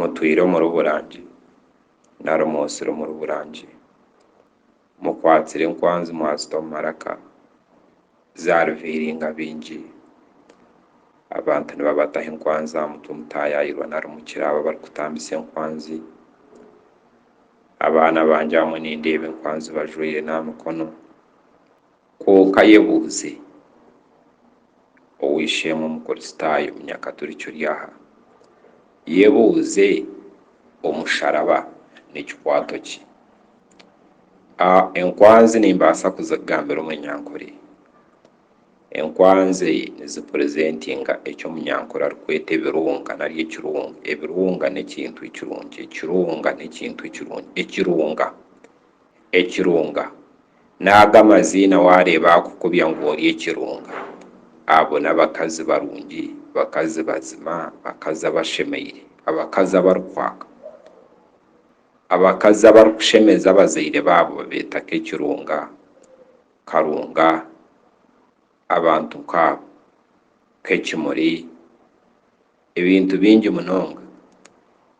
mutwire mu ruburangi narumosire mu ruburangi mukwatsire nkwanzi mwazito maraka zaruviringa bingi abantu nibabataha enkwanzi mutwe mutayayirwa narumukira aba bari kutambisa enkwanzi abana banje hamwe nindeba enkwanzi bajwire n'amukono koka yebuze owishemu omukristaayo munyakaturiki oryaha yebuze omusharaba n'ekikwato ki enkwanzi nimbaasa kuzigambira omunyankore enkwanzi nizipresentinga ekyomunyankore arikweta ebirunga nari ekirunga ebirunga n'ekintu ekirungi ekirunga n'ekintu ekirungi ekirunga naga amazina wareeba akukubya ngu ori ekirunga abo n'abakazi barungi bakazi bazima bakazi abashemeire abakazi abarikwaka abakazi abarikushemeza abazaire baabo babeeta k'ekirunga karunga abantu nk'abo k'ekimuri ebintu bingi munonga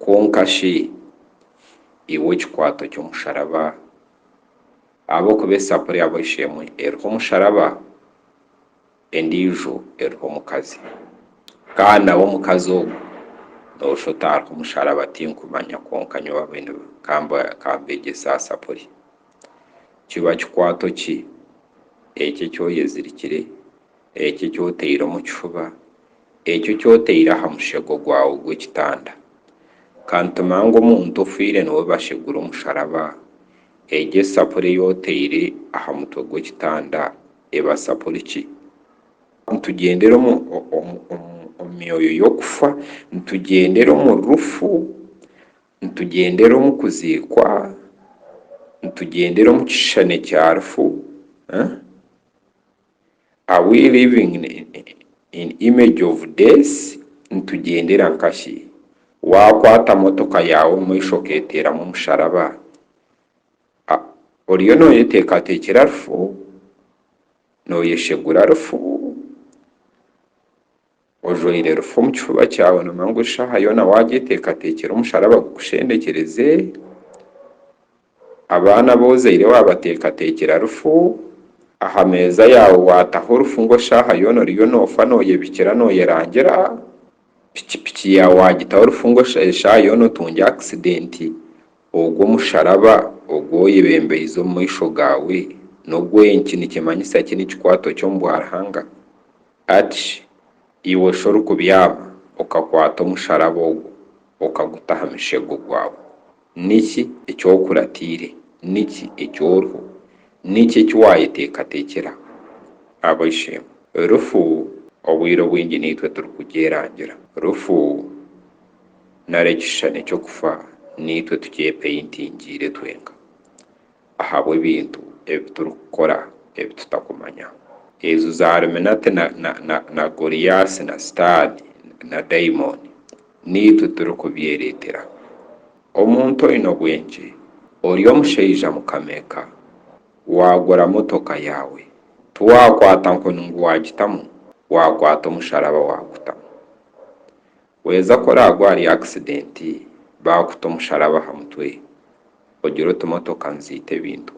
konka shi iwe ekikwato ky'omusharaba ahabw'okuba esapuri abo ishemwe eriho omusharaba endiijo eriho omukazi kandi nawe omukazi ogu noshota hariho omusharaba tinkumanya konka nyowe bwene kambegyesa sapuri kiba kikwato ki ekyo ekyoyezirikire ekyo ekyoteire omu kifuba ekyo ekyoteire aha mushego gwawe gw'ekitanda kandi tumanya ngu omuntu ofiire niwe bashegura omusharaba egyo esapuri eyoteire aha mutwe gw'ekitanda eba sapuri ki nitugyendera omu myoyo y'okufa nitugyendera omu rufu nitugyendera omu kuziikwa nitugyendera omu kishushani kya rufu are we living in image of death nitugyendera nkashi wakwata motoka yawe omumaisho oketeeramu omusharaba oriyo noyeteekateekera rufu noyeshegura rufu ojwaire rufu omu kifuba kyawe nomanya ngu eshaaha yoona wagyeteekateekera omusharaba gukushendekyereze abaana bozaire wabateekateekera rufu aha meeza yawe wataho rufu ngu eshaaha yoona oriyo noofa noyebikira noyerangira pikipiki yawe wagitaho rufu ngu eshaaha yoona otunge akisidenti ogwo omusharaba ogwoyebembeize omu maisho gaawe n'ogwenki nikimanyisa ki n'ekikwato ky'omu bwarahanga ati iwe shori kubyama okakwata omusharaba ogwo okaguta aha mushego gwawe niki ekyokuratiire niki ekyoriho niki ekiwayeteekateekera abaishemu rufu obwire bwingi nitwe turikugyerangira rufu nari ekishushani ky'okufa nitwe tukyepeintingire twenka ahabw'ebintu ebi turikukora ebi tutakumanya ezo za Illuminati na Goriyasi na Sitaani na dayimoni nitwe turikubyereetera omuntu oine obwengye ori omushaija mukameeka wagura motoka yawe tiwakwata nkoni ngu wagitamu wakwata omusharaba wagutamu weza koragwa hari akisidenti bakuta omusharaba aha mutwe ogira oti motoka nziita ebintu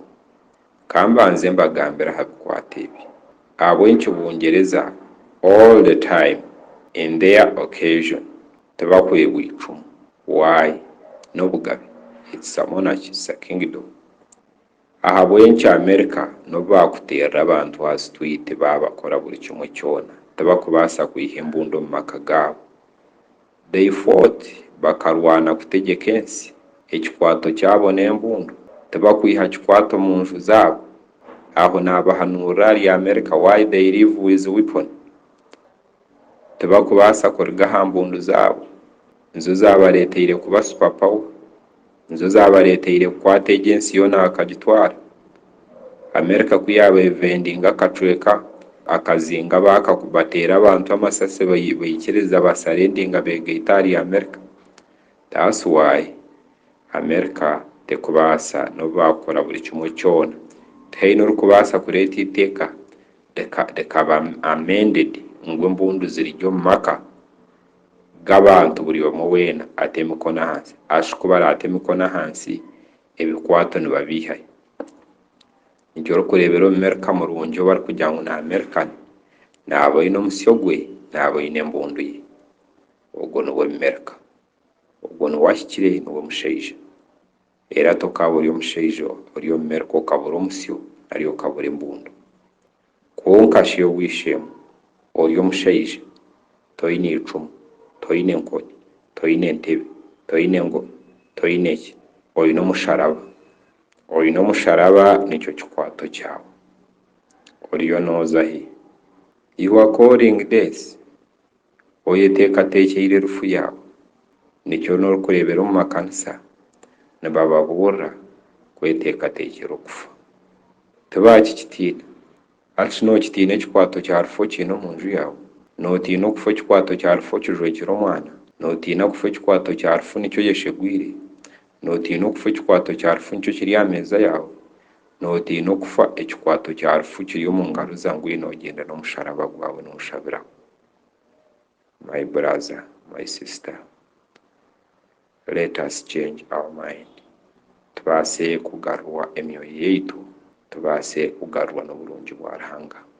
kambanze mbagambira aha bikwata ebi ahabw'enki Bungereza all the time in their occasion tebakwebwa icumu why n'obugabe it's a monarchy it's a kingdom ahabw'enki America nobu bakuteerera abantu ha street babakora buri kimwe kyona tebakubaasa kwiha embunda omu maka gaabo they fought bakarwana kutegeka ensi ekikwato kyabo n'embundu tebakwiha kikwato mu nju zaabo aho nabahanuurira ahari America why they live with weapon tebakubaasa kuruga aha mbundu zaabo nizo zabareeteire kuba super power nizo zabareeteire kukwata egi ensi yoona bakagitwara America kuyaba evendinga akacweka akazinga bakakubateera abantu amasasi bayikiriza basarendinga begaita ahari America that's why America tekubaasa nobu bakora buri kimwe kyona tihaine orikubaasa kureeta iteeka rikaba amended ngu embundu ziri omu maka g'abantu buri omwe weena ate emikono ahansi ashukuba arate emikono ahansi ebikwato nibabiihayo. Nikyo orikureebera omumerika murungi ou barikugira ngu n'Americani naaba oine omusyo gwe naaba oine embundu ye. Ogwo nigwe mumerika, ogwo niwe ahikire niwe mushaija. Era tokaaba ori omushaija ori omumerika okabura omusyo nari okabura embundu. Kwonka shiyo bwishemu ori omushaija toine icumu, toine enkoni, toine entebe, toine engoma, toine ki, oine omusharaba. Oine omusharaba nikyo kikwato kyawe. Oriyo nooza hi? You are calling this. Oyeteekateekeire erufu yawe. Nikyo norikureebera omu makanisa nibababuurira kweteekateekera okufa. Tibakikitiina. Hati nookitiina ekikwato kya rufu okiine omu nju yawe? Nootiina okufa ekikwato kya rufu okijwekire omwana? Nootiina kufa ekikwato kya rufu nikyo yeshegwire? Nootiina okufa ekikwato kya rufu nikyo kiri aha meeza yawe? Nootiina okufa ekikwato kya rufu kiri omu ngaro zangu noogyenda n'omusharaba gwawe nooshabiraho? My brother, my sister, let us change our mind. Tubaase kugarurwa emyoyo yaitu, tubaase kugarurwa n'oburungi bwa Ruhanga.